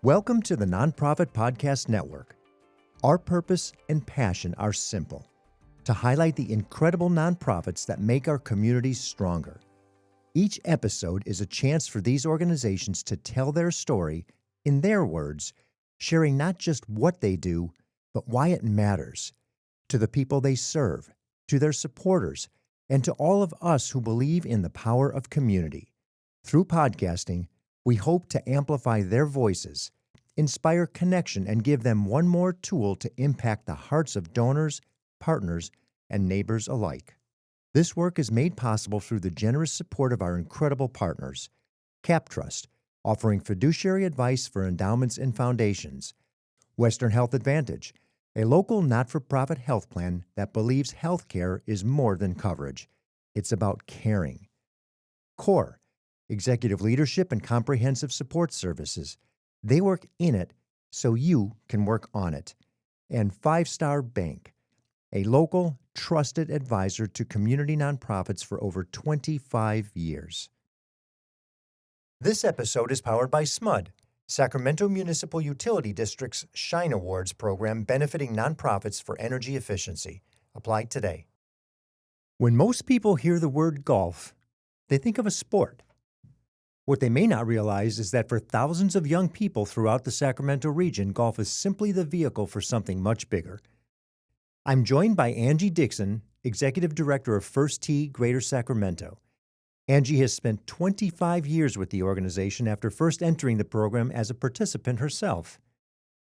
Welcome to the Nonprofit Podcast Network. Our purpose and passion are simple: to highlight the incredible nonprofits that make our communities stronger. Each episode is a chance for these organizations to tell their story in their words, sharing not just what they do, but why it matters to the people they serve, to their supporters, and to all of us who believe in the power of community. Through podcasting, we hope to amplify their voices, inspire connection, and give them one more tool to impact the hearts of donors, partners, and neighbors alike. This work is made possible through the generous support of our incredible partners: Cap Trust, offering fiduciary advice for endowments and foundations; Western Health Advantage, a local not-for-profit health plan that believes healthcare is more than coverage. It's about caring. CORE, executive leadership and comprehensive support services. They work in it so you can work on it. And Five Star Bank, a local, trusted advisor to community nonprofits for over 25 years. This episode is powered by SMUD, Sacramento Municipal Utility District's Shine Awards program benefiting nonprofits for energy efficiency. Apply today. When most people hear the word golf, they think of a sport. What they may not realize is that for thousands of young people throughout the Sacramento region, golf is simply the vehicle for something much bigger. I'm joined by Angie Dixon, Executive Director of First Tee Greater Sacramento. Angie has spent 25 years with the organization after first entering the program as a participant herself.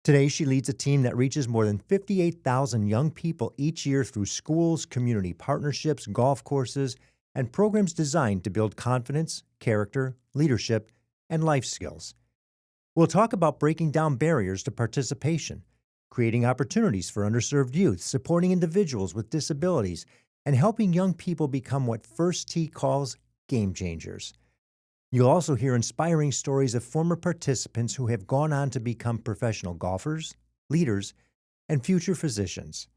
Today, she leads a team that reaches more than 58,000 young people each year through schools, community partnerships, golf courses, and programs designed to build confidence, character, leadership, and life skills. We'll talk about breaking down barriers to participation, creating opportunities for underserved youth, supporting individuals with disabilities, and helping young people become what First Tee calls game changers. You'll also hear inspiring stories of former participants who have gone on to become professional golfers, leaders, and future physicians.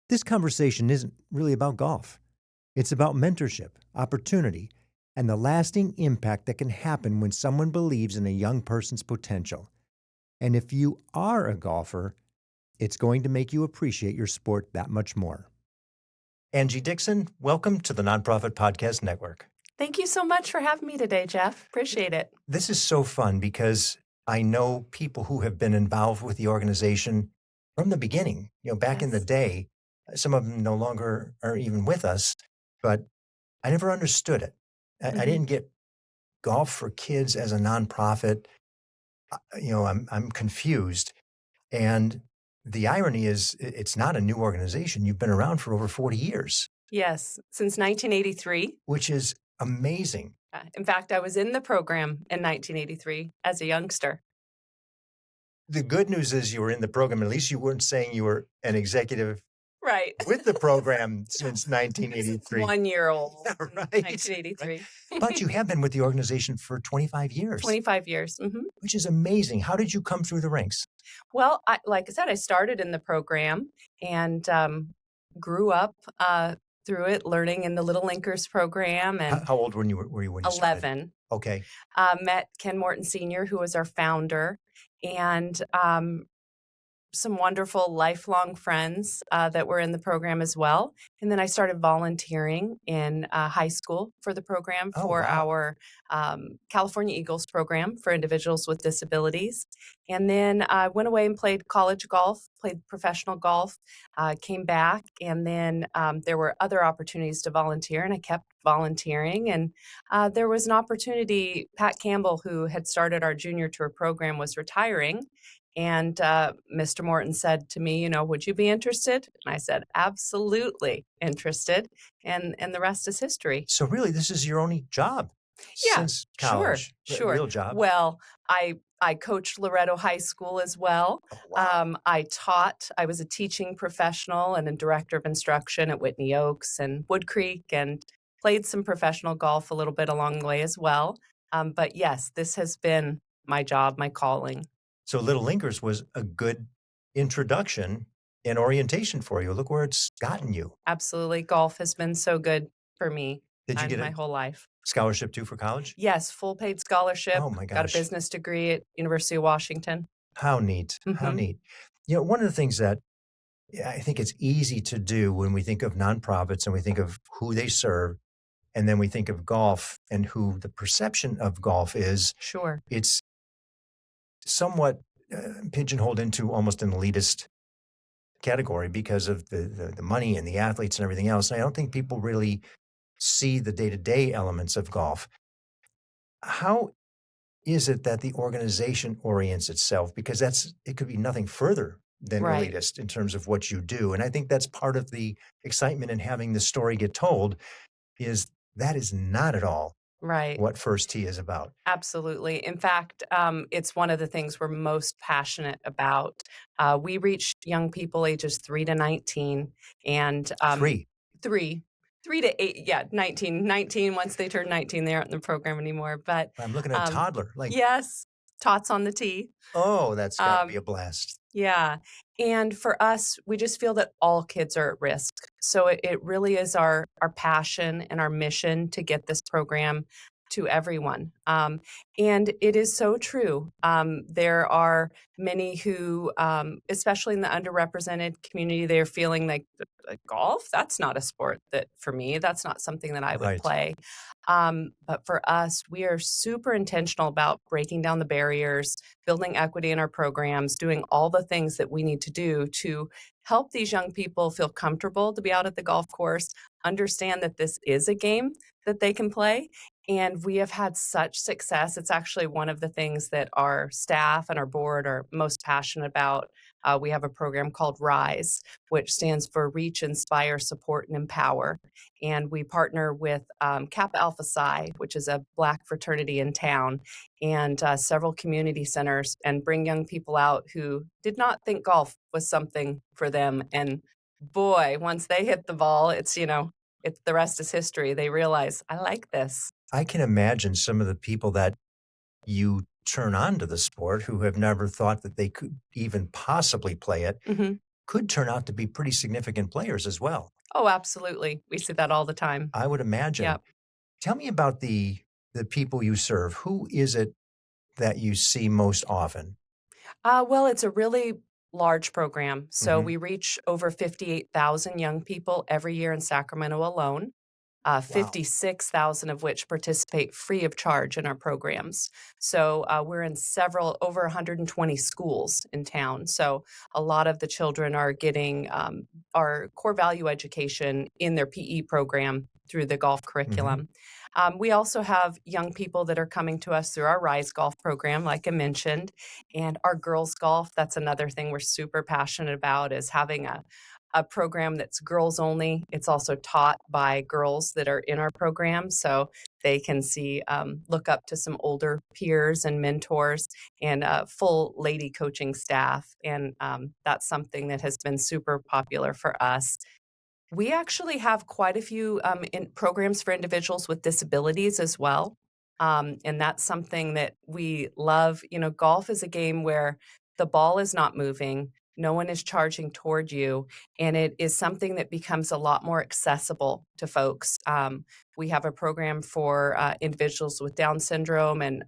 This conversation isn't really about golf. It's about mentorship, opportunity, and the lasting impact that can happen when someone believes in a young person's potential. And if you are a golfer, it's going to make you appreciate your sport that much more. Angie Dixon, welcome to the Nonprofit Podcast Network. Thank you so much for having me today, Jeff. Appreciate it. This is so fun because I know people who have been involved with the organization from the beginning. Back in the day, some of them no longer are even with us, but I never understood it. I didn't get golf for kids as a nonprofit. I'm confused. And the irony is it's not a new organization. You've been around for over 40 years. Yes, since 1983. Which is amazing. In fact, I was in the program in 1983 as a youngster. The good news is you were in the program. At least you weren't saying you were an executive right with the program since 1983. 1 year old. Right. 1983. Right. But you have been with the organization for 25 years. 25 years. Mm-hmm. Which is amazing. How did you come through the ranks? Well, like I said, I started in the program and grew up through it, learning in the Little Linkers program. And how old were you when you started? 11. Okay. Met Ken Morton Sr., who was our founder, and some wonderful lifelong friends that were in the program as well. And then I started volunteering in high school for the program for our California Eagles program for individuals with disabilities. And then I went away and played college golf, played professional golf, came back, and then there were other opportunities to volunteer, and I kept volunteering. And there was an opportunity. Pat Campbell, who had started our junior tour program, was retiring. And Mr. Morton said to me, would you be interested? And I said, absolutely interested. And the rest is history. So really, this is your only job since college? Sure. Real job? Well, I coached Loretto High School as well. Oh, wow. I was a teaching professional and a director of instruction at Whitney Oaks and Wood Creek, and played some professional golf a little bit along the way as well. But yes, this has been my job, my calling. So Little Linkers was a good introduction and orientation for you. Look where it's gotten you. Absolutely. Golf has been so good for me Did you get my whole life. Scholarship too for college? Yes, full paid scholarship, Oh my got a gosh. business degree at University of Washington. How neat. How Mhm. neat. One of the things that I think it's easy to do when we think of nonprofits and we think of who they serve, and then we think of golf and who the perception of golf is, Sure. it's somewhat pigeonholed into almost an elitist category because of the money and the athletes and everything else. And I don't think people really see the day-to-day elements of golf. How is it that the organization orients itself? Because it could be nothing further than Right, elitist in terms of what you do. And I think that's part of the excitement in having the story get told is that is not at all right. what First Tee is about. Absolutely. In fact, it's one of the things we're most passionate about. We reach young people ages 3 to 19 and 3. 3, 3 to 8, yeah, 19. 19, once they turn 19, they aren't in the program anymore. But I'm looking at a um, toddler, like, yes, tots on the tee. oh, that's gotta be Um, a blast. Yeah. And for us, we just feel that all kids are at risk. So it really is our passion and our mission to get this program to everyone. And it is so true. There are many who, especially in the underrepresented community, they're feeling like golf, that's not a sport that for me, that's not something that I would Right. play. But for us, we are super intentional about breaking down the barriers, building equity in our programs, doing all the things that we need to do to help these young people feel comfortable to be out at the golf course, understand that this is a game that they can play. And we have had such success. It's actually one of the things that our staff and our board are most passionate about. We have a program called RISE, which stands for Reach, Inspire, Support, and Empower. And we partner with Kappa Alpha Psi, which is a Black fraternity in town, and several community centers, and bring young people out who did not think golf was something for them. And boy, once they hit the ball, it's the rest is history. They realize, I like this. I can imagine some of the people that you turn on to the sport who have never thought that they could even possibly play it Hmm. could turn out to be pretty significant players as well. Oh, absolutely. We see that all the time. I would imagine. Yep. Tell me about the people you serve. Who is it that you see most often? Well, it's a really large program. So Mhm. we reach over 58,000 young people every year in Sacramento alone. Wow. 56,000 of which participate free of charge in our programs. So we're in over 120 schools in town. So a lot of the children are getting our core value education in their PE program through the golf Mhm. curriculum. We also have young people that are coming to us through our Rise Golf program, like I mentioned, and our girls golf. That's another thing we're super passionate about is having a program that's girls only. It's also taught by girls that are in our program, so they can look up to some older peers and mentors and a full lady coaching staff. And that's something that has been super popular for us. We actually have quite a few programs for individuals with disabilities as well. And that's something that we love. Golf is a game where the ball is not moving, no one is charging toward you, and it is something that becomes a lot more accessible to folks. We have a program for individuals with Down syndrome and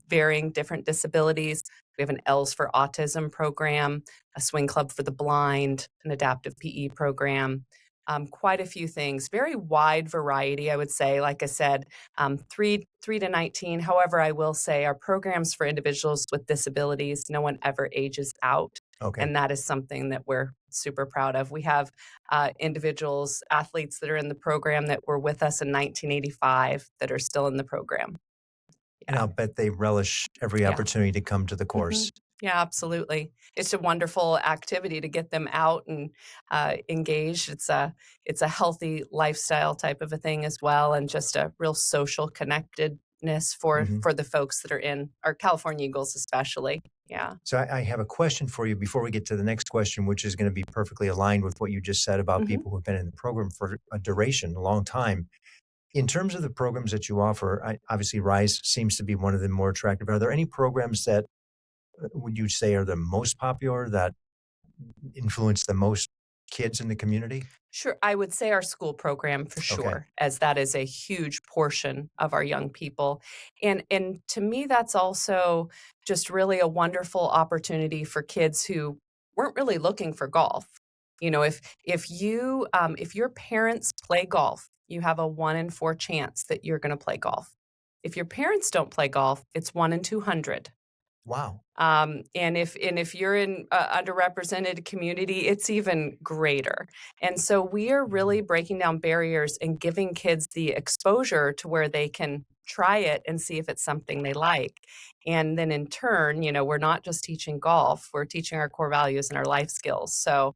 varying different disabilities. We have an L's for Autism program, a swing club for the blind, an adaptive PE program, quite a few things, very wide variety, I would say. Like I said, 3 to 19. However, I will say our programs for individuals with disabilities, no one ever ages out. Okay. And that is something that we're super proud of. We have individuals, athletes that are in the program that were with us in 1985 that are still in the program. And Yeah. I'll bet they relish every Yeah. opportunity to come to the Mhm. course. Yeah, absolutely. It's a wonderful activity to get them out and engaged. It's a healthy lifestyle type of a thing as well, and just a real social connectedness for Mhm. for the folks that are in our California Eagles, especially. Yeah. So I have a question for you before we get to the next question, which is going to be perfectly aligned with what you just said about Hmm. people who have been in the program for a duration, a long time. In terms of the programs that you offer, obviously Rise seems to be one of the more attractive. Are there any programs that would you say are the most popular that influence the most kids in the community? Sure, I would say our school program for Okay. sure, as that is a huge portion of our young people. And to me, that's also just really a wonderful opportunity for kids who weren't really looking for golf. You know, if your parents play golf, you have a 1 in 4 chance that you're going to play golf. If your parents don't play golf, it's 1 in 200. Wow. And if you're in a underrepresented community, it's even greater. And so we are really Mhm. breaking down barriers and giving kids the exposure to where they can try it and see if it's something they like. And then in turn, we're not just teaching golf, we're teaching our core values and our life skills. So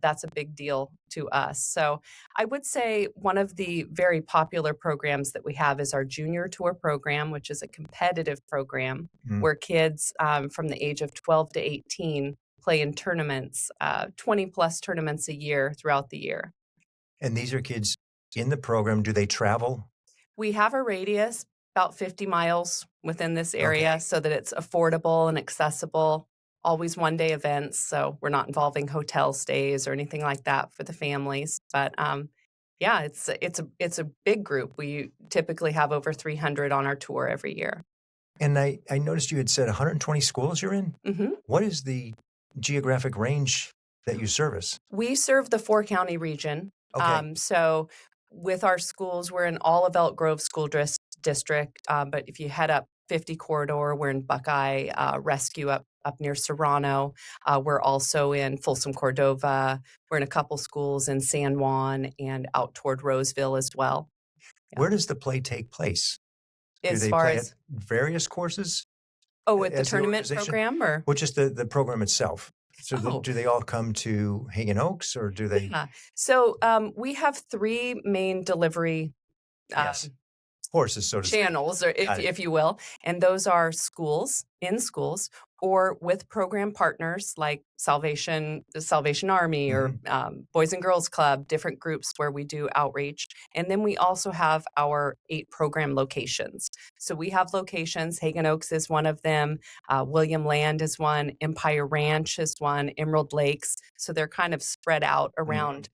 that's a big deal to us. So I would say one of the very popular programs that we have is our junior tour program, which is a competitive program Mm. where kids from the age of 12 to 18 play in tournaments, 20 plus tournaments a year throughout the year. And these are kids in the program. Do they travel? We have a radius about 50 miles within this area Okay. so that it's affordable and accessible. Always 1 day events, so we're not involving hotel stays or anything like that for the families. But yeah, it's a big group. We typically have over 300 on our tour every year. And I noticed you had said 120 schools you're in. hmm What is the geographic range that you service? We serve the 4 county region. Okay. So with our schools, we're in all of Elk Grove School District. But if you head up 50 corridor, we're in Buckeye Rescue up near Serrano. We're also in Folsom Cordova. We're in a couple schools in San Juan and out toward Roseville as well. Yeah. Where does the play take place? Do As they far play at as various courses with the as the tournament organization? program or Or just the program itself? So oh, do they all come to Hagen Oaks or do they? yeah. So we have 3 main delivery Yes. um, Horses, so to speak. channels, or Got it. if you will, and those are schools or with program partners like the Salvation Army or Mhm. Boys and Girls Club, different groups where we do outreach. And then we also have our 8 program locations. So we have locations. Hagen Oaks is one of them. William Land is one. Empire Ranch is one. Emerald Lakes. So they're kind of spread out Mhm. around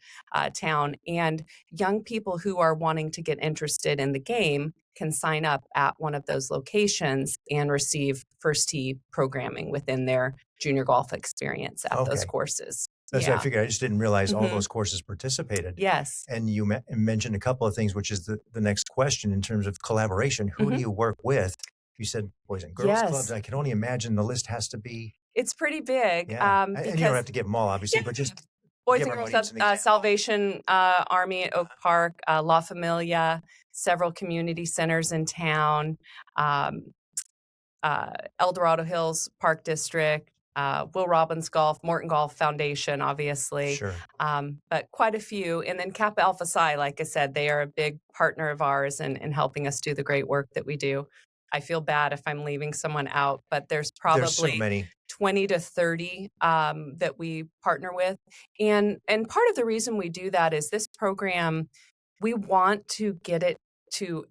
town. And young people who are wanting to get interested in the game can sign up at one of those locations and receive First Tee programming within their junior golf experience at those Okay. courses. That's what I Yeah. figured. I just didn't realize all hmm those courses participated. Yes. And you mentioned a couple of things, which is the next question in terms of collaboration. Who do hmm you work with? You said Boys and Girls Clubs. Yes. I can only imagine the list has to be, It's pretty big yeah. And you don't have because, to give them all, yeah, obviously, but just Boys give and our Girls Club, audience an example. Salvation Army at Oak Park, La Familia, several community centers in town. Um, El Dorado Hills Park District, Will Robbins Golf, Morton Golf Foundation, obviously, Sure. but quite a few. And then Kappa Alpha Psi, like I said, they are a big partner of ours in helping us do the great work that we do. I feel bad if I'm leaving someone out, but there's There's so probably many. 20 to 30 that we partner with. And part of the reason we do that is this program, we want to get it to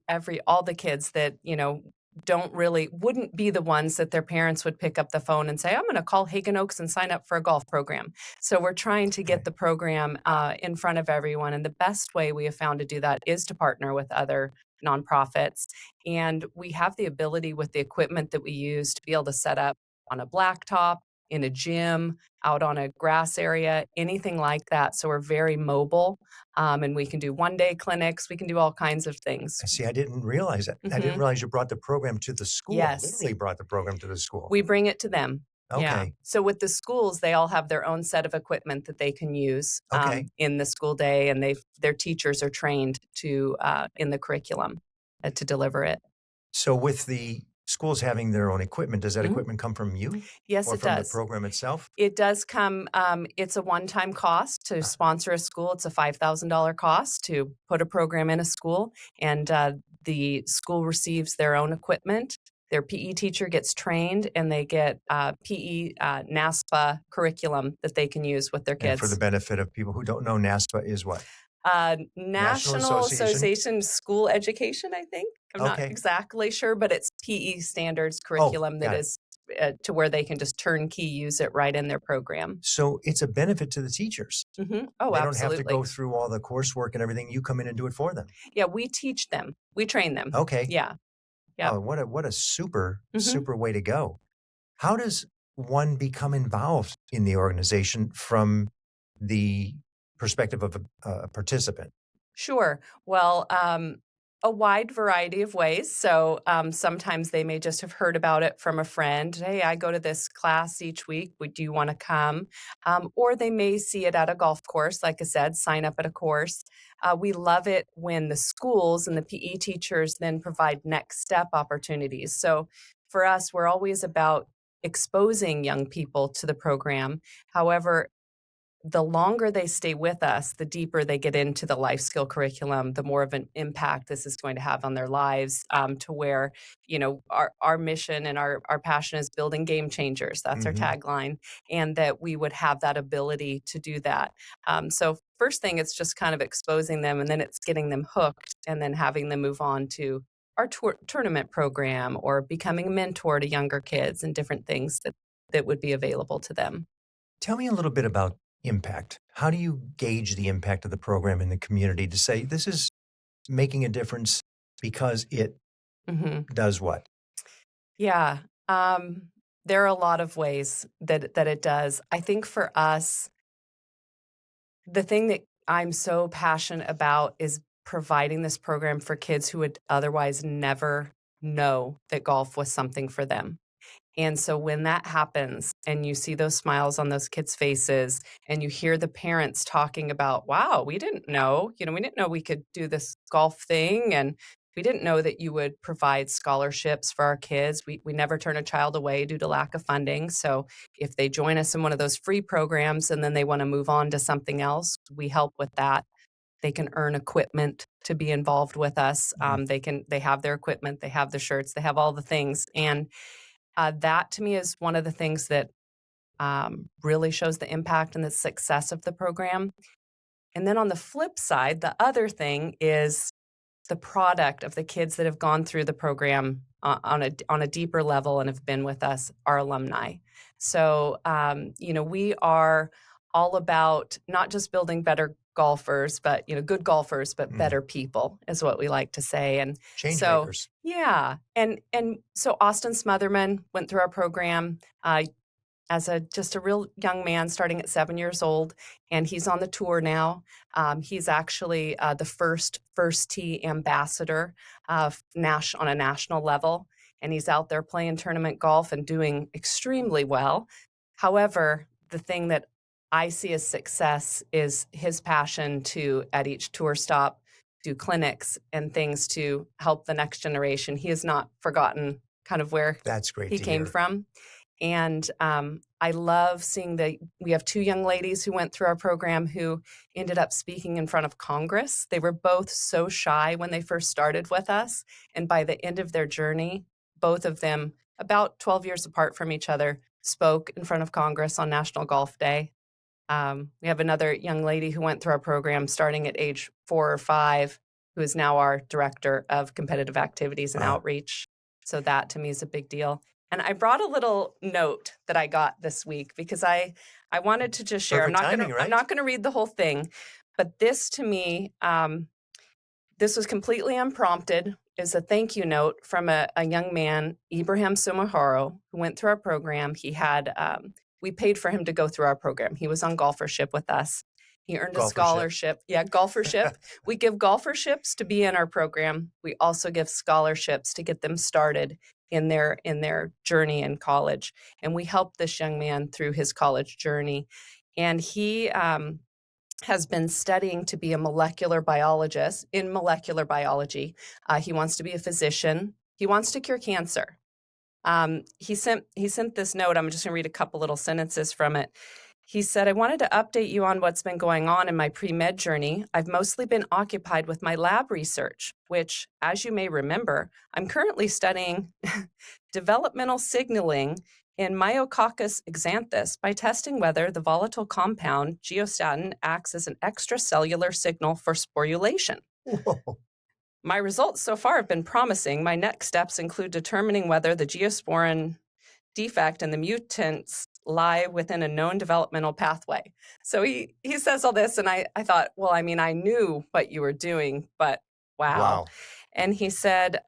all the kids that, wouldn't be the ones that their parents would pick up the phone and say, I'm going to call Hagen Oaks and sign up for a golf program. So we're trying to get Okay. the program in front of everyone. And the best way we have found to do that is to partner with other nonprofits. And we have the ability with the equipment that we use to be able to set up on a blacktop, in a gym, out on a grass area, anything like that. So we're very mobile, and we can do 1 day clinics. We can do all kinds of things. See, I didn't realize that. I didn't hmm realize you brought the program to the school, Yes, literally brought the program to the school. we bring it to them. Yeah. Okay. So with the schools, they all have their own set of equipment that they can use Okay. in the school day, and their teachers are trained to in the curriculum to deliver it. So with the schools having their own equipment, does that Mhm. equipment come from you Yes, or it from the does. program itself? It does come, it's a one-time cost to sponsor a school. It's a $5,000 cost to put a program in a school, and the school receives their own equipment. Their PE teacher gets trained, and they get PE NASPA curriculum that they can use with their And for the kids. benefit of people who don't know, NASPA is what? National National Association? Association of School Education, I think. I'm not Okay. exactly sure, but it's PE standards Oh, curriculum that got it. is to where they can just turnkey use it right in their program. So it's a benefit to the teachers. Oh, They don't have to absolutely. go through all the coursework and everything. You come in and do it for them. Yeah, we teach them. We train them. Okay. Yeah. Yep. Oh, what a super way to go. How does one become involved in the organization from the perspective of a participant? Sure. Well, a wide variety of ways. So sometimes they may just have heard about it from a friend. Hey, I go to this class each week. Do you want to come? Or they may see it at a golf course. Like I said, sign up at a course. We love it when the schools and the PE teachers then provide next step opportunities. So for us, we're always about exposing young people to the program. However, the longer they stay with us, the deeper they get into the life skill curriculum, the more of an impact this is going to have on their lives, to where, our mission and our passion is building game changers. That's our tagline, and that we would have that ability to do that. So first thing, it's just kind of exposing them, and then it's getting them hooked, and then having them move on to our tournament program or becoming a mentor to younger kids and different things that would be available to them. Tell me a little bit about impact. How do you gauge the impact of the program in the community to say this is making a difference because it does what? Yeah. There are a lot of ways that it does. I think for us, the thing that I'm so passionate about is providing this program for kids who would otherwise never know that golf was something for them. And so when that happens and you see those smiles on those kids' faces and you hear the parents talking about, wow, we didn't know, we didn't know we could do this golf thing. And we didn't know that you would provide scholarships for our kids. We never turn a child away due to lack of funding. So if they join us in one of those free programs and then they want to move on to something else, we help with that. They can earn equipment to be involved with us. They have their equipment, they have the shirts, they have all the things. And that to me is one of the things that really shows the impact and the success of the program. And then on the flip side, the other thing is the product of the kids that have gone through the program on a deeper level and have been with us, our alumni. So, we are all about not just building better golfers, but good golfers, but better people is what we like to say. And change makers. Yeah, and so Austin Smotherman went through our program as just a real young man, starting at 7 years old, and he's on the tour now. He's actually the First Tee ambassador on a national level, and he's out there playing tournament golf and doing extremely well. However, the thing that I see as success is his passion to, at each tour stop, do clinics and things to help the next generation. He has not forgotten kind of where he came from. And I love seeing we have two young ladies who went through our program who ended up speaking in front of Congress. They were both so shy when they first started with us. And by the end of their journey, both of them, about 12 years apart from each other, spoke in front of Congress on National Golf Day. We have another young lady who went through our program starting at age 4 or 5, who is now our director of competitive activities and outreach. So that to me is a big deal. And I brought a little note that I got this week because I wanted to just share. I'm not going to read the whole thing, but this to me, this was completely unprompted. Is a thank you note from a young man, Ibrahim Sumaharo, who went through our program. He had we paid for him to go through our program. He was on golfership with us. He earned a scholarship. Yeah, golfership. We give golferships to be in our program. We also give scholarships to get them started in their journey in college. And we helped this young man through his college journey. And he has been studying to be a molecular biologist in molecular biology. He wants to be a physician. He wants to cure cancer. He sent this note. I'm just going to read a couple little sentences from it. He said, I wanted to update you on what's been going on in my pre-med journey. I've mostly been occupied with my lab research, which, as you may remember, I'm currently studying developmental signaling in Myococcus xanthus by testing whether the volatile compound geostatin acts as an extracellular signal for sporulation. Whoa. My results so far have been promising. My next steps include determining whether the geosporin defect and the mutants lie within a known developmental pathway. So he says all this, and I thought, well, I mean, I knew what you were doing, but wow. And he said,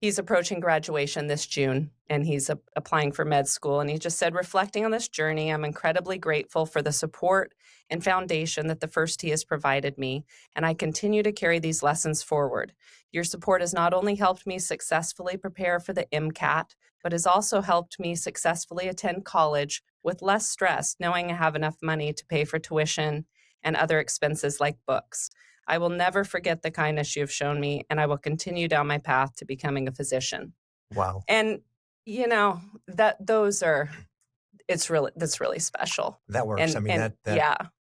he's approaching graduation this June, and he's applying for med school. And he just said, reflecting on this journey, I'm incredibly grateful for the support and foundation that the First Tee has provided me, and I continue to carry these lessons forward. Your support has not only helped me successfully prepare for the MCAT, but has also helped me successfully attend college with less stress, knowing I have enough money to pay for tuition and other expenses like books. I will never forget the kindness you have shown me, and I will continue down my path to becoming a physician. Wow. And, that's really special. That works. And,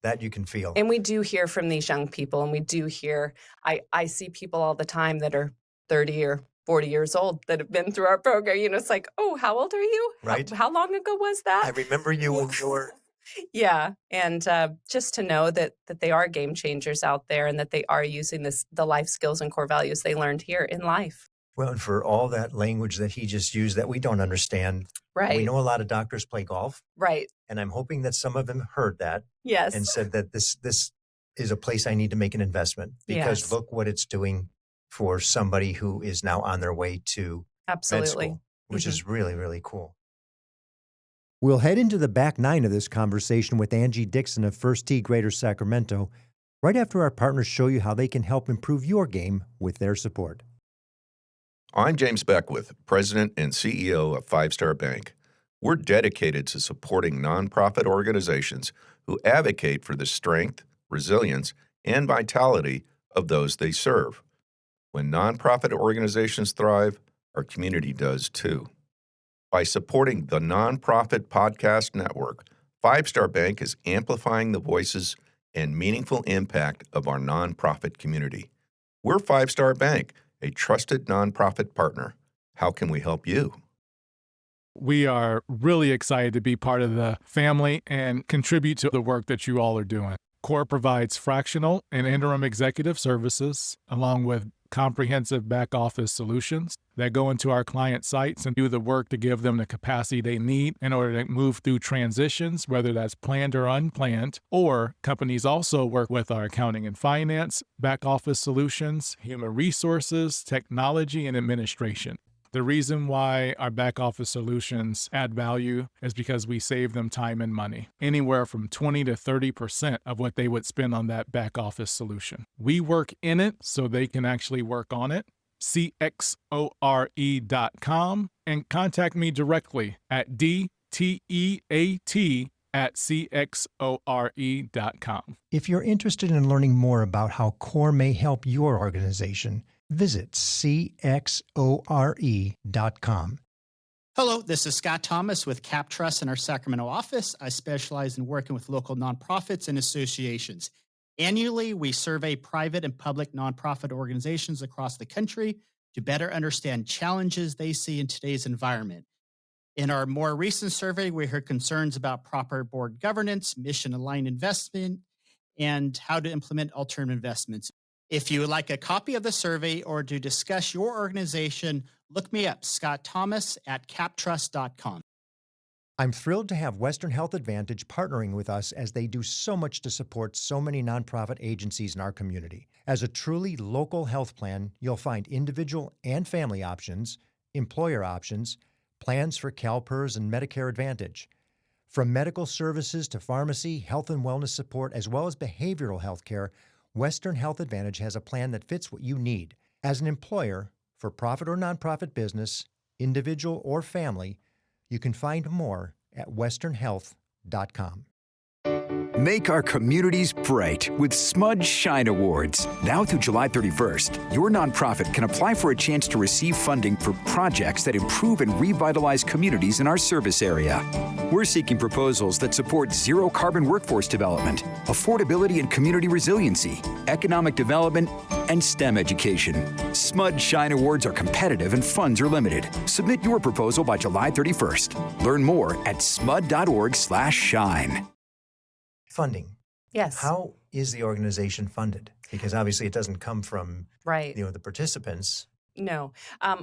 that you can feel. And we do hear from these young people, and we do hear, I see people all the time that are 30 or 40 years old that have been through our program. It's like, oh, how old are you? Right. How long ago was that? I remember you when you were... Yeah. And just to know that they are game changers out there, and that they are using the life skills and core values they learned here in life. Well, and for all that language that he just used that we don't understand. Right. We know a lot of doctors play golf. Right. And I'm hoping that some of them heard that. Yes. And said that this is a place I need to make an investment, because look what it's doing for somebody who is now on their way to med school, which is really, really cool. We'll head into the back nine of this conversation with Angie Dixon of First Tee Greater Sacramento right after our partners show you how they can help improve your game with their support. I'm James Beckwith, President and CEO of Five Star Bank. We're dedicated to supporting nonprofit organizations who advocate for the strength, resilience, and vitality of those they serve. When nonprofit organizations thrive, our community does too. By supporting the Nonprofit Podcast Network, Five Star Bank is amplifying the voices and meaningful impact of our nonprofit community. We're Five Star Bank, a trusted nonprofit partner. How can we help you? We are really excited to be part of the family and contribute to the work that you all are doing. CORE provides fractional and interim executive services, along with comprehensive back-office solutions that go into our client sites and do the work to give them the capacity they need in order to move through transitions, whether that's planned or unplanned. Or companies also work with our accounting and finance, back-office solutions, human resources, technology, and administration. The reason why our back office solutions add value is because we save them time and money, anywhere from 20 to 30% of what they would spend on that back office solution. We work in it so they can actually work on it. CXORE.com, and contact me directly at DTEAT@CXORE.com. If you're interested in learning more about how CORE may help your organization, visit CXORE.com. Hello, this is Scott Thomas with Cap Trust in our Sacramento office. I specialize in working with local nonprofits and associations. Annually, we survey private and public nonprofit organizations across the country to better understand challenges they see in today's environment. In our more recent survey, we heard concerns about proper board governance, mission-aligned investment, and how to implement alternative investments. If you would like a copy of the survey or to discuss your organization, look me up, Scott Thomas at captrust.com. I'm thrilled to have Western Health Advantage partnering with us as they do so much to support so many nonprofit agencies in our community. As a truly local health plan, you'll find individual and family options, employer options, plans for CalPERS and Medicare Advantage. From medical services to pharmacy, health and wellness support, as well as behavioral health care, Western Health Advantage has a plan that fits what you need. As an employer, for profit or nonprofit business, individual or family, you can find more at westernhealth.com. Make our communities bright with Smudge Shine Awards. Now through July 31st, your nonprofit can apply for a chance to receive funding for projects that improve and revitalize communities in our service area. We're seeking proposals that support zero carbon workforce development, affordability and community resiliency, economic development, and STEM education. Smudge Shine Awards are competitive and funds are limited. Submit your proposal by July 31st. Learn more at smud.org/shine. Funding. Yes. How is the organization funded? Because obviously it doesn't come from right. The participants. No.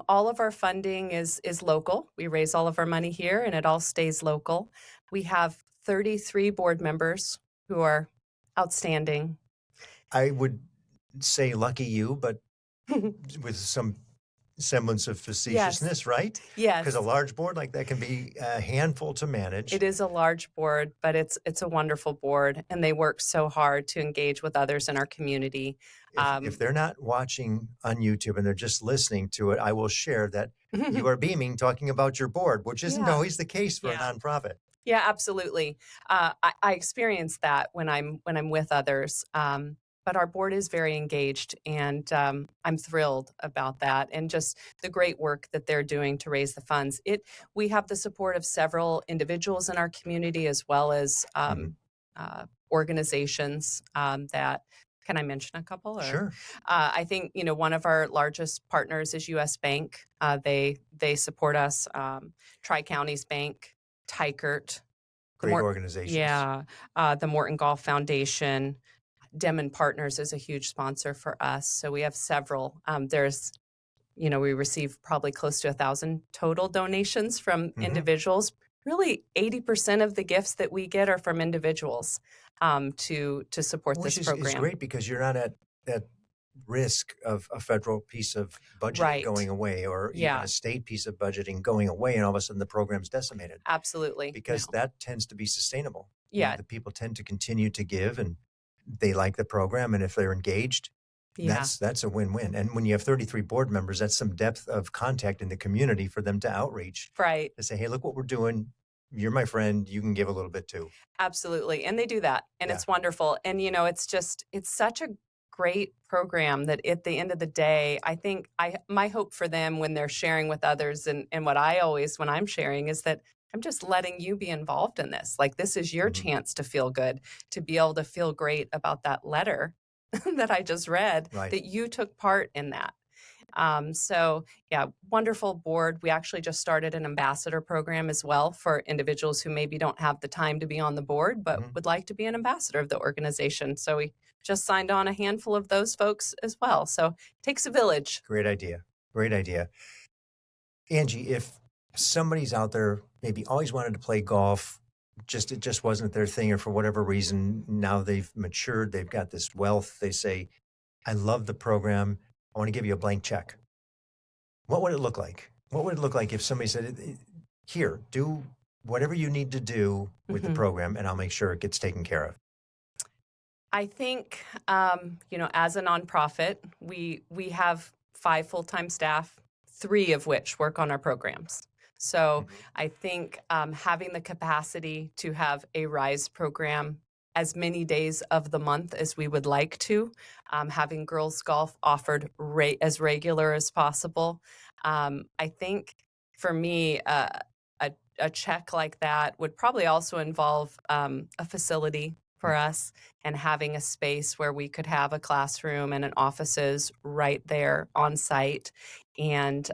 All of our funding is local. We raise all of our money here, and it all stays local. We have 33 board members who are outstanding. I would say lucky you, but with some semblance of facetiousness, right? Because Yes. a large board like that can be a handful to manage. It is a large board, but it's a wonderful board, and they work so hard to engage with others in our community. If they're not watching on YouTube and they're just listening to it, I will share that you are beaming talking about your board, which isn't Yeah. always the case for a Yeah. nonprofit. Yeah, absolutely. I experience that when I'm with others. But our board is very engaged, and I'm thrilled about that, and just the great work that they're doing to raise the funds. We have the support of several individuals in our community, as well as organizations that. Can I mention a couple? Or? Sure. I think one of our largest partners is U.S. Bank. They support us. Tri-Counties Bank, Tykert. Great organizations. Yeah, the Morton Golf Foundation. Demon Partners is a huge sponsor for us. So we have several. We receive probably close to 1,000 total donations from individuals. Really, 80% of the gifts that we get are from individuals to support this program. Which is great, because you're not at risk of a federal piece of budgeting going away, or even a state piece of budgeting going away, and all of a sudden the program's decimated. Absolutely. Because that tends to be sustainable. Yeah. The people tend to continue to give, and they like the program, and if they're engaged, that's a win-win. And when you have 33 board members, that's some depth of contact in the community for them to outreach. Right. To say, hey, look what we're doing. You're my friend. You can give a little bit too. Absolutely. And they do that. And it's wonderful. And, it's such a great program that at the end of the day, I think my hope for them when they're sharing with others, and what I always, when I'm sharing, is that I'm just letting you be involved in this. Like, this is your chance to feel good, to be able to feel great about that letter that I just read, that you took part in that. Wonderful board. We actually just started an ambassador program as well for individuals who maybe don't have the time to be on the board, but would like to be an ambassador of the organization. So we just signed on a handful of those folks as well. So it takes a village. Great idea. Great idea. Angie, if somebody's out there, maybe always wanted to play golf, it just wasn't their thing, or for whatever reason, now they've matured, they've got this wealth, they say, I love the program, I want to give you a blank check. What would it look like? What would it look like if somebody said, here, do whatever you need to do with the program, and I'll make sure it gets taken care of? I think, as a nonprofit, we have 5 full-time staff, 3 of which work on our programs. So I think having the capacity to have a RISE program as many days of the month as we would like to, having girls golf offered as regular as possible. I think for me, a check like that would probably also involve a facility for us, and having a space where we could have a classroom and an offices right there on site, and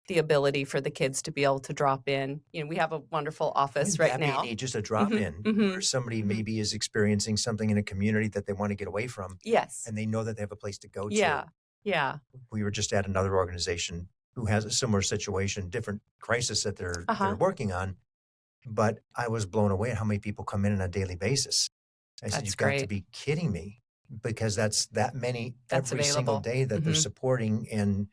the ability for the kids to be able to drop in. We have a wonderful office right now. Maybe just a drop in, where somebody maybe is experiencing something in a community that they want to get away from. Yes. And they know that they have a place to go to. Yeah. We were just at another organization who has a similar situation, different crisis that they're working on. But I was blown away at how many people come in on a daily basis. I said, you've got to be kidding me, because that's that many every single day that they're supporting and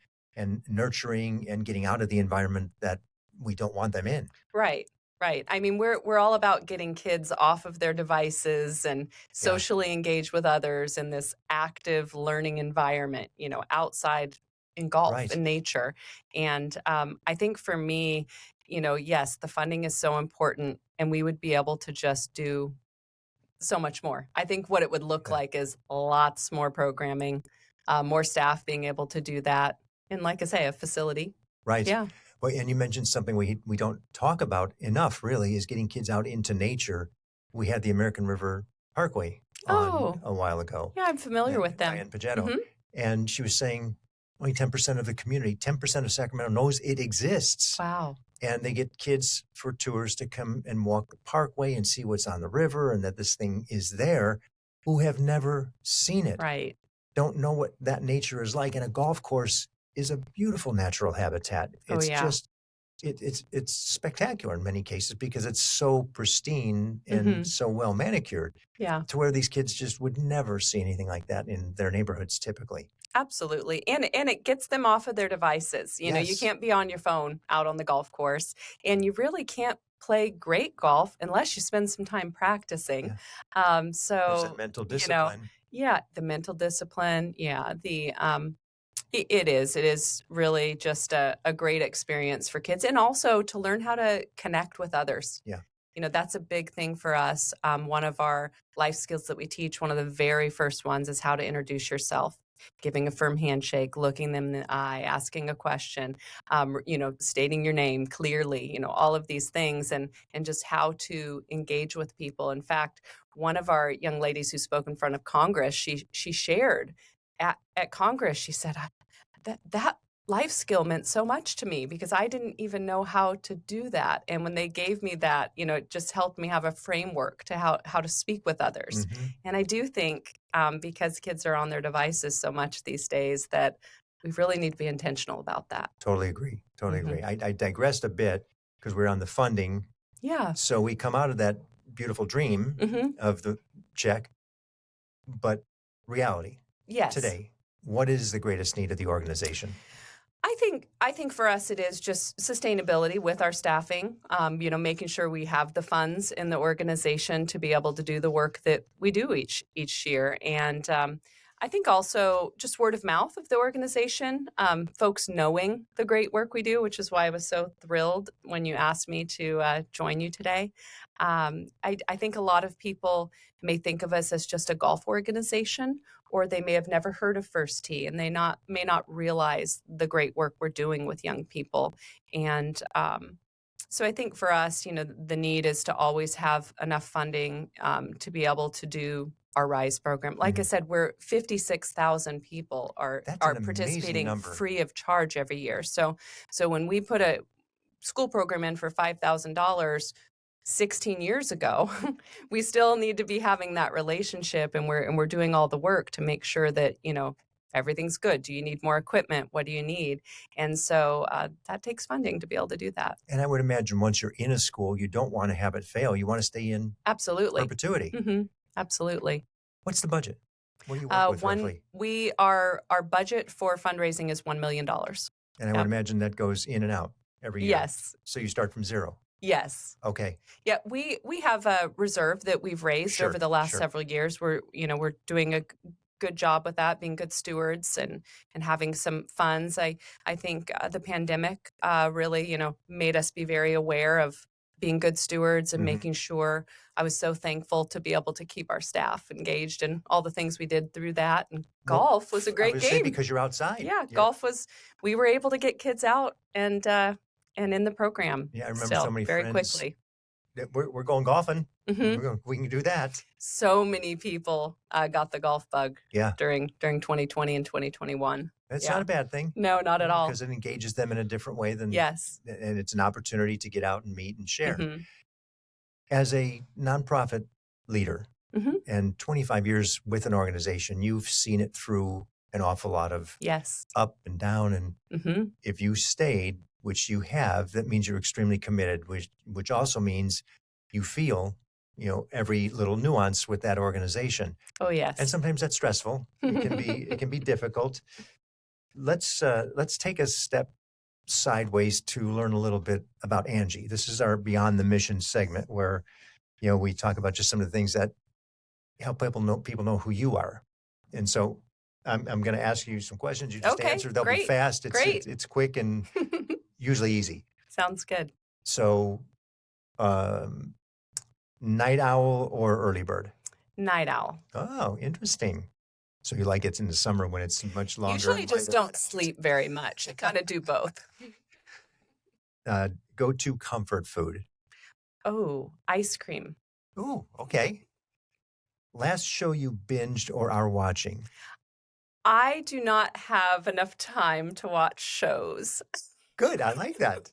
nurturing and getting out of the environment that we don't want them in. Right. I mean, we're all about getting kids off of their devices and socially engaged with others in this active learning environment, outside in golf and nature. And I think for me, yes, the funding is so important, and we would be able to just do so much more. I think what it would look like is lots more programming, more staff being able to do that. And like I say, a facility. Right. Yeah. Well, and you mentioned something we don't talk about enough, really, is getting kids out into nature. We had the American River Parkway on a while ago. Yeah, I'm familiar with them. Diane Pagetto. And she was saying only 10% of the community, 10% of Sacramento knows it exists. Wow. And they get kids for tours to come and walk the parkway and see what's on the river and that this thing is there, who have never seen it. Right. Don't know what that nature is like. And a golf course is a beautiful natural habitat. Oh, It's yeah. just it's spectacular in many cases because it's so pristine and Mhm. so well manicured Yeah. to where these kids just would never see anything like that in their neighborhoods typically. Absolutely. And it gets them off of their devices. You know, you Yes. can't be on your phone out on the golf course, and you really can't play great golf unless you spend some time practicing. Yeah. Um, There's that so, mental you know, discipline. yeah, the mental discipline, yeah, it is really just a great experience for kids and also to learn how to connect with others. Yeah. You know, that's a big thing for us. One of our life skills that we teach, one of the very first ones is how to introduce yourself, giving a firm handshake, looking them in the eye, asking a question, you know, stating your name clearly, you know, all of these things and just how to engage with people. In fact, one of our young ladies who spoke in front of Congress, she shared at Congress, she said, that life skill meant so much to me because I didn't even know how to do that. And when they gave me that, you know, it just helped me have a framework to how to speak with others. Hmm. And I do think because kids are on their devices so much these days that we really need to be intentional about that. Totally agree. Totally Hmm. agree. I digressed a bit because we're on the funding. Yeah. So we come out of that beautiful dream Hmm. of the check, but reality Yes. today, what is the greatest need of the organization? I think for us it is just sustainability with our staffing. You know, making sure we have the funds in the organization to be able to do the work that we do each year, and I think also just word of mouth of the organization, folks knowing the great work we do, which is why I was so thrilled when you asked me to join you today. I think a lot of people may think of us as just a golf organization, or they may have never heard of First Tee and they may not realize the great work we're doing with young people. And so I think for us, you know, the need is to always have enough funding to be able to do our RISE program. Like I Mhm. said, we're 56,000 people That's an are amazing participating number. free of charge every year. So when we put a school program in for $5,000 16 years ago, we still need to be having that relationship, and we're doing all the work to make sure that, you know, everything's good. Do you need more equipment? What do you need? And so that takes funding to be able to do that. And I would imagine once you're in a school, you don't want to have it fail. You want to stay in Absolutely. perpetuity. Absolutely. What's the budget? What do you work with One, roughly? our budget for fundraising is $1 million. And I would Yep. imagine that goes in and out every year. Yes. So you start from zero. Yes. Okay. Yeah, we have a reserve that we've raised Sure, over the last sure. several years. We're doing a good job with that, being good stewards and having some funds. I think the pandemic really, you know, made us be very aware of being good stewards and Mhm. making sure. I was so thankful to be able to keep our staff engaged in all the things we did through that. And Well, golf was a I great would say game. because you're outside. Yeah, golf was. We were able to get kids out and in the program. Yeah, I remember still so many very friends quickly. that we're going golfing. Hmm. We can do that. So many people got the golf bug Yeah. during 2020 and 2021. That's Yeah. not a bad thing. No, not at all. Because it engages them in a different way than, Yes. and it's an opportunity to get out and meet and share. Hmm. As a nonprofit leader Hmm. and 25 years with an organization, you've seen it through an awful lot of Yes. up and down. And Hmm. if you stayed, which you have, that means you're extremely committed, which also means you feel, you know, every little nuance with that organization. Oh, yes. And sometimes that's stressful. It can be difficult. Let's take a step sideways to learn a little bit about Angie. This is our Beyond the Mission segment where, you know, we talk about just some of the things that help people know who you are. And so I'm going to ask you some questions. You just Okay, answer. They'll be great, fast. great. It's quick and usually easy. Sounds good. So, night owl or early bird? Night owl. Oh, interesting. So you like it in the summer when it's much longer. Usually and just lighter. don't sleep very much. I kind of do both. Go-to comfort food. Oh, ice cream. Ooh, okay. Last show you binged or are watching? I do not have enough time to watch shows. Good, I like that.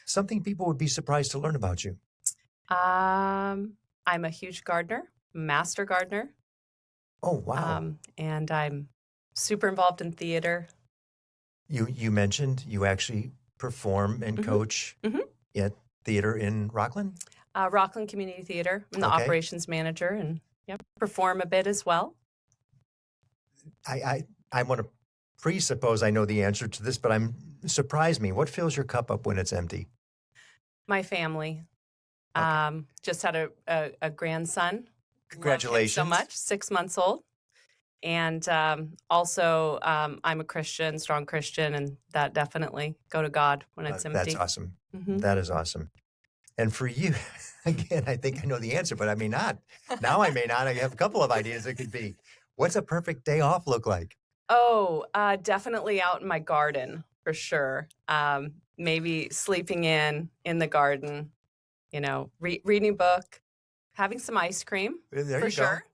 Something people would be surprised to learn about you. I'm a huge gardener, master gardener. Oh, wow. And I'm super involved in theater. You mentioned you actually perform and coach at theater in Rockland? Rockland Community Theater. I'm the Okay. operations manager and perform a bit as well. I want to presuppose I know the answer to this, but surprise me. What fills your cup up when it's empty? My family. Okay. Just had a grandson. Congratulations. Love him so much, 6 months old. And also, I'm a Christian, strong Christian, and that definitely go to God when it's empty. That's awesome. Mhm. That is awesome. And for you, again, I think I know the answer, but I may not. Now I may not. I have a couple of ideas it could be. What's a perfect day off look like? Oh, definitely out in my garden for sure. Maybe sleeping in the garden, reading a book, having some ice cream There for you sure.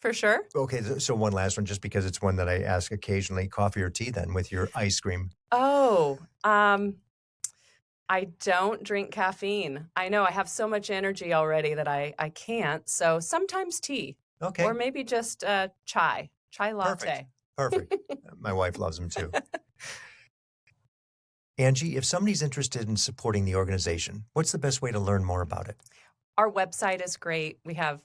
For sure. go. Okay, so one last one, just because it's one that I ask occasionally, coffee or tea then with your ice cream? Oh, I don't drink caffeine. I know I have so much energy already that I can't. So sometimes tea Okay, or maybe just chai latte. perfect. My wife loves them too. Angie, if somebody's interested in supporting the organization, what's the best way to learn more about it? Our website is great. We have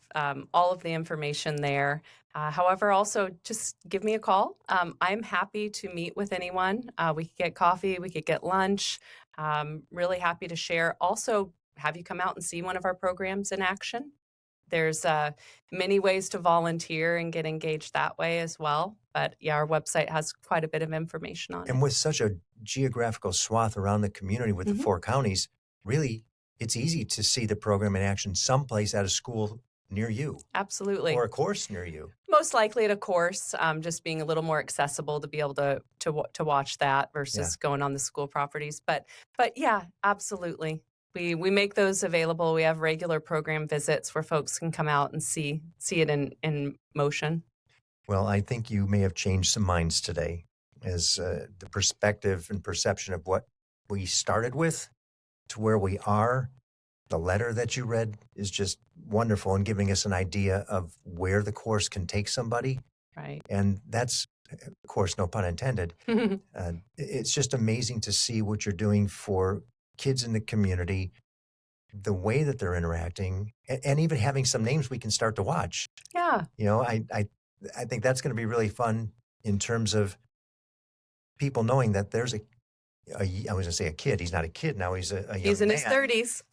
all of the information there. However, also just give me a call. I'm happy to meet with anyone. We could get coffee, we could get lunch. Really happy to share. Also, have you come out and see one of our programs in action. There's many ways to volunteer and get engaged that way as well. But yeah, our website has quite a bit of information on it. And with such a geographical swath around the community with the 4 counties, really, it's easy to see the program in action someplace at a school near you. Absolutely. Or a course near you. Most likely at a course, just being a little more accessible to be able to watch that versus going on the school properties. But yeah, absolutely. We make those available. We have regular program visits where folks can come out and see it in motion. Well, I think you may have changed some minds today as the perspective and perception of what we started with to where we are. The letter that you read is just wonderful and giving us an idea of where the course can take somebody. Right. And that's, of course, no pun intended. It's just amazing to see what you're doing for kids in the community, the way that they're interacting, and even having some names we can start to watch. Yeah. I think that's going to be really fun in terms of people knowing that there's I was going to say a kid. He's not a kid now. He's a young He's in man his 30s.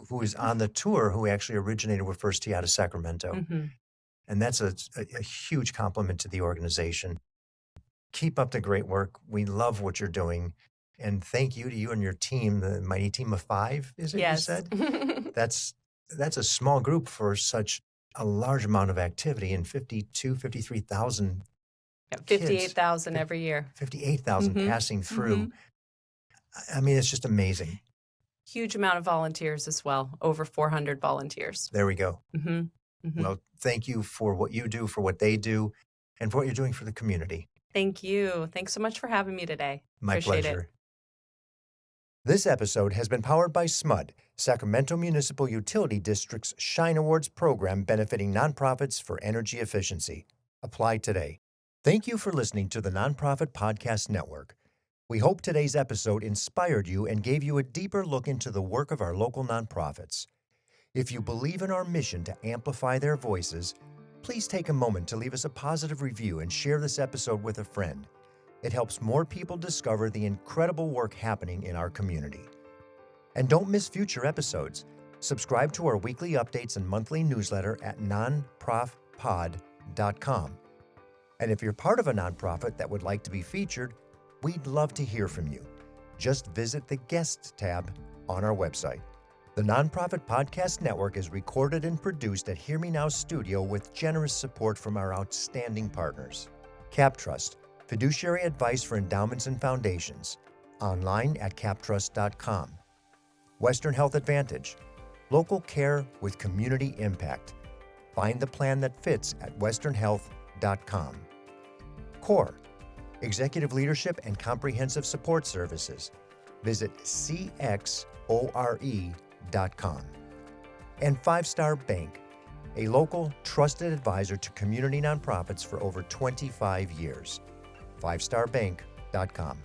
who is on the tour, who actually originated with First Tee out of Sacramento. And that's a huge compliment to the organization. Keep up the great work. We love what you're doing. And thank you to you and your team, the mighty team of 5, is it Yes. you said? That's a small group for such a large amount of activity, and 53,000 58,000 every year. 58,000 passing through. I mean, it's just amazing. Huge amount of volunteers as well. Over 400 volunteers. There we go. Well, thank you for what you do, for what they do, and for what you're doing for the community. Thank you. Thanks so much for having me today. My Appreciate pleasure. it. This episode has been powered by SMUD, Sacramento Municipal Utility District's Shine Awards program benefiting nonprofits for energy efficiency. Apply today. Thank you for listening to the Nonprofit Podcast Network. We hope today's episode inspired you and gave you a deeper look into the work of our local nonprofits. If you believe in our mission to amplify their voices, please take a moment to leave us a positive review and share this episode with a friend. It helps more people discover the incredible work happening in our community. And don't miss future episodes. Subscribe to our weekly updates and monthly newsletter at nonprofpod.com. And if you're part of a nonprofit that would like to be featured, we'd love to hear from you. Just visit the Guests tab on our website. The Nonprofit Podcast Network is recorded and produced at Hear Me Now Studio with generous support from our outstanding partners. CapTrust, fiduciary advice for endowments and foundations. Online at captrust.com. Western Health Advantage, local care with community impact. Find the plan that fits at westernhealth.com. CORE, executive leadership and comprehensive support services. Visit cxore.com. And 5 Star Bank, a local trusted advisor to community nonprofits for over 25 years. 5starbank.com.